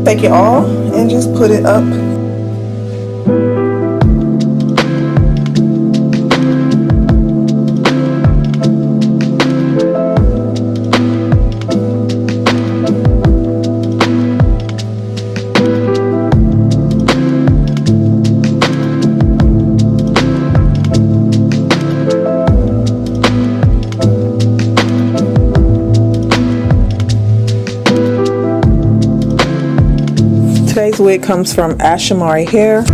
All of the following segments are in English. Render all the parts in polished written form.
take it all and just put it up. Today's wig comes from Ashimary Hair.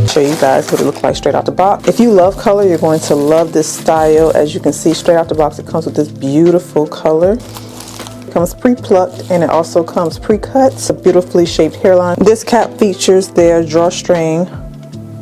Show you guys what it looks like straight out the box. If you love color, you're going to love this style. As you can see, straight out the box, it comes with this beautiful color. It comes pre-plucked and it also comes pre-cut. It's a beautifully shaped hairline. This cap features their drawstring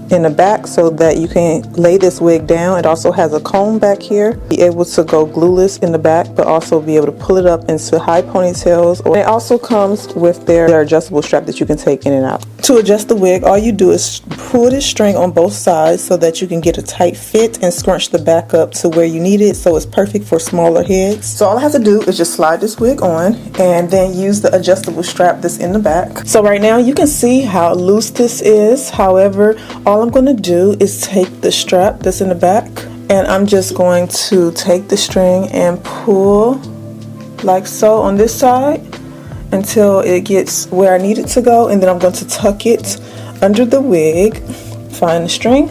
in the back so that you can lay this wig down. It also has a comb back here. Be able to go glueless in the back, but also be able to pull it up into high ponytails. It also comes with their adjustable strap that you can take in and out. To adjust the wig, all you do is pull this string on both sides so that you can get a tight fit and scrunch the back up to where you need it, so it's perfect for smaller heads. So all I have to do is just slide this wig on and then use the adjustable strap that's in the back. So right now you can see how loose this is. However, all I'm going to do is take the strap that's in the back and I'm just going to take the string and pull like so on this side until it gets where I need it to go, and then I'm going to tuck it under the wig, find the string,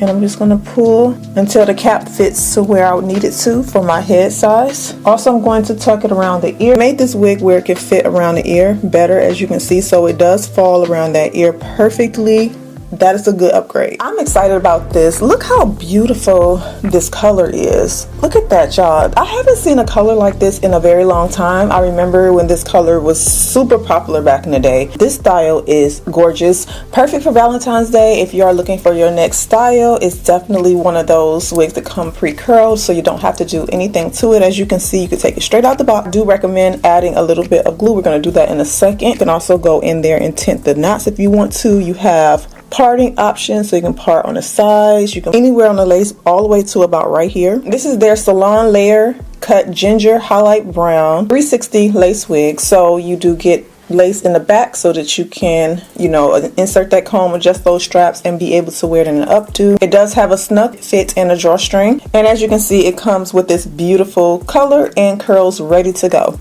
and I'm just going to pull until the cap fits to where I would need it to for my head size. Also, I'm going to tuck it around the ear. I made this wig where it can fit around the ear better, as you can see, so it does fall around that ear perfectly. That is a good upgrade. I'm excited about this. Look how beautiful this color is. Look at that, y'all. I haven't seen a color like this in a very long time. I remember when this color was super popular back in the day. This style is gorgeous. Perfect for Valentine's Day. If you are looking for your next style, it's definitely one of those wigs that come pre-curled, so you don't have to do anything to it. As you can see, you can take it straight out the box. I do recommend adding a little bit of glue. We're going to do that in a second. You can also go in there and tint the knots if you want to. You have parting options, so you can part on the sides, you can anywhere on the lace all the way to about right here. This is their Salon Layer Cut Ginger Highlight Brown 360 lace wig. So you do get lace in the back so that you can, you know, insert that comb, adjust those straps, and be able to wear it in an updo. It does have a snug fit and a drawstring, and as you can see, it comes with this beautiful color and curls ready to go.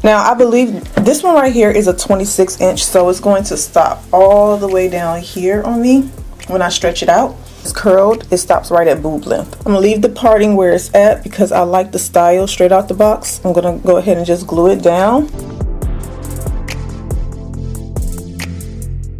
Now, I believe this one right here is a 26 inch, so it's going to stop all the way down here on me when I stretch it out. It's curled, it stops right at boob length. I'm gonna leave the parting where it's at because I like the style straight out the box. I'm gonna go ahead and just glue it down.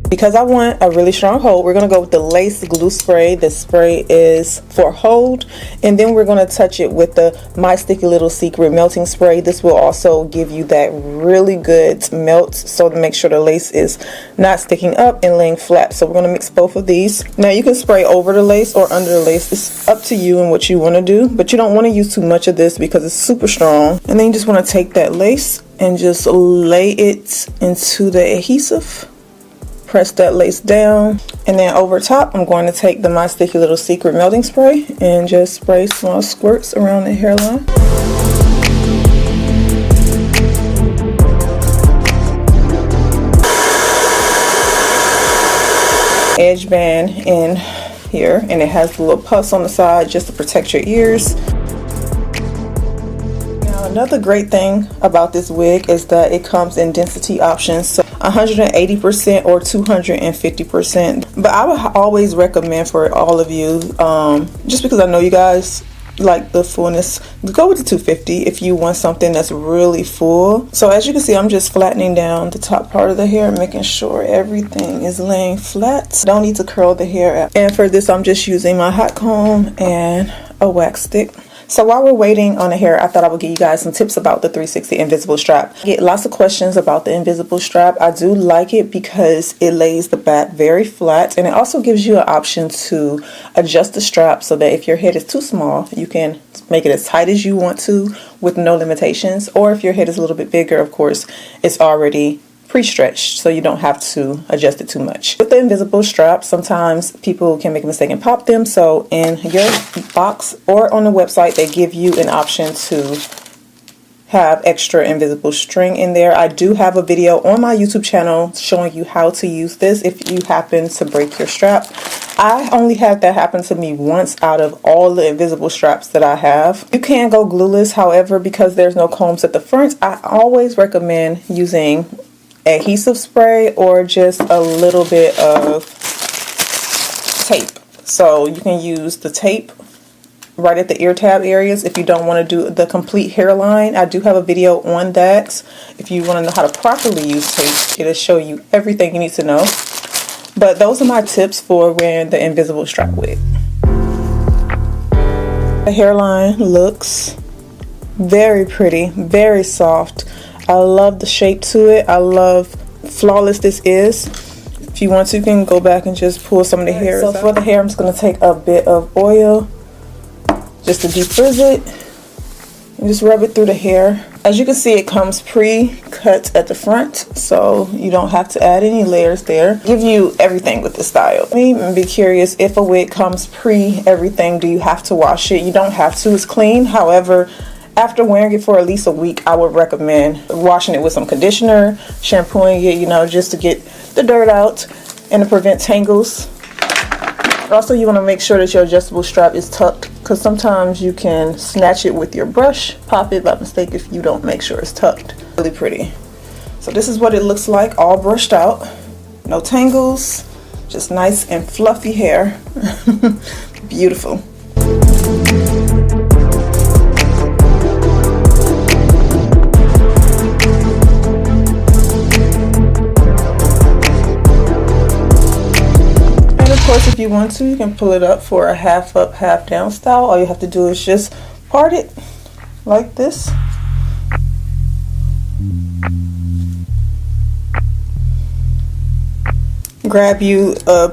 Because I want a really strong hold, we're going to go with the lace glue spray. This spray is for hold, and then we're going to touch it with the My Sticky Little Secret melting spray. This will also give you that really good melt, so to make sure the lace is not sticking up and laying flat. So we're going to mix both of these. Now you can spray over the lace or under the lace. It's up to you and what you want to do, but you don't want to use too much of this because it's super strong. And then you just want to take that lace and just lay it into the adhesive. Press that lace down, and then over top I'm going to take the My Sticky Little Secret melting spray and just spray small squirts around the hairline. Edge band in here, and it has a little puffs on the side just to protect your ears. Another great thing about this wig is that it comes in density options, so 180% or 250%. But I would always recommend for all of you, just because I know you guys like the fullness, go with the 250 if you want something that's really full. So as you can see, I'm just flattening down the top part of the hair, making sure everything is laying flat. Don't need to curl the hair. And for this, I'm just using my hot comb and a wax stick. So while we're waiting on the hair, I thought I would give you guys some tips about the 360 invisible strap. I get lots of questions about the invisible strap. I do like it because it lays the back very flat, and it also gives you an option to adjust the strap so that if your head is too small, you can make it as tight as you want to with no limitations. Or if your head is a little bit bigger, of course, it's already pre-stretched, so you don't have to adjust it too much. With the invisible strap, sometimes people can make a mistake and pop them, so in your box or on the website they give you an option to have extra invisible string in there. I do have a video on my YouTube channel showing you how to use this if you happen to break your strap. I only had that happen to me once out of all the invisible straps that I have. You can go glueless, however, because there's no combs at the front, I always recommend using adhesive spray or just a little bit of tape. So you can use the tape right at the ear tab areas if you don't want to do the complete hairline. I do have a video on that. If you want to know how to properly use tape, it'll show you everything you need to know. But those are my tips for wearing the invisible strap wig. The hairline looks very pretty, very soft. I love the shape to it. I love flawless this is. If you want to, you can go back and just pull some of the hair. So for the hair, I'm just going to take a bit of oil just to defrizz it and just rub it through the hair. As you can see, it comes pre-cut at the front, so you don't have to add any layers there. Give you everything with the style. Be curious, if a wig comes pre-everything, do you have to wash it? You don't have to, it's clean. However, after wearing it for at least a week, I would recommend washing it with some conditioner, shampooing it, you know, just to get the dirt out and to prevent tangles. Also, you want to make sure that your adjustable strap is tucked, because sometimes you can snatch it with your brush, pop it by mistake if you don't make sure it's tucked. Really pretty. So this is what it looks like, all brushed out. No tangles, just nice and fluffy hair. Beautiful. Of course, if you want to, you can pull it up for a half up, half down style. All you have to do is just part it like this. Grab you a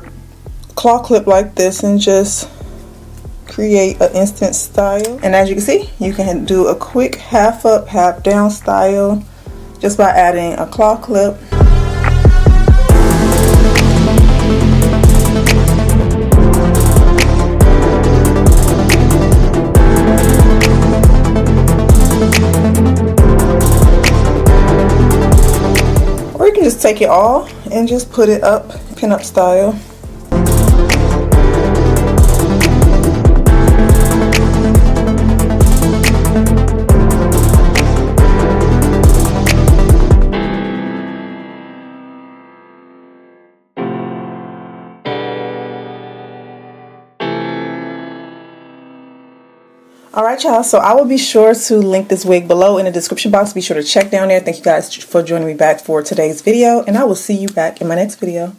claw clip like this and just create an instant style. And as you can see, you can do a quick half up, half down style just by adding a claw clip. Or you can just take it all and just put it up, pin up style. Alright y'all, so I will be sure to link this wig below in the description box. Be sure to check down there. Thank you guys for joining me back for today's video, and I will see you back in my next video.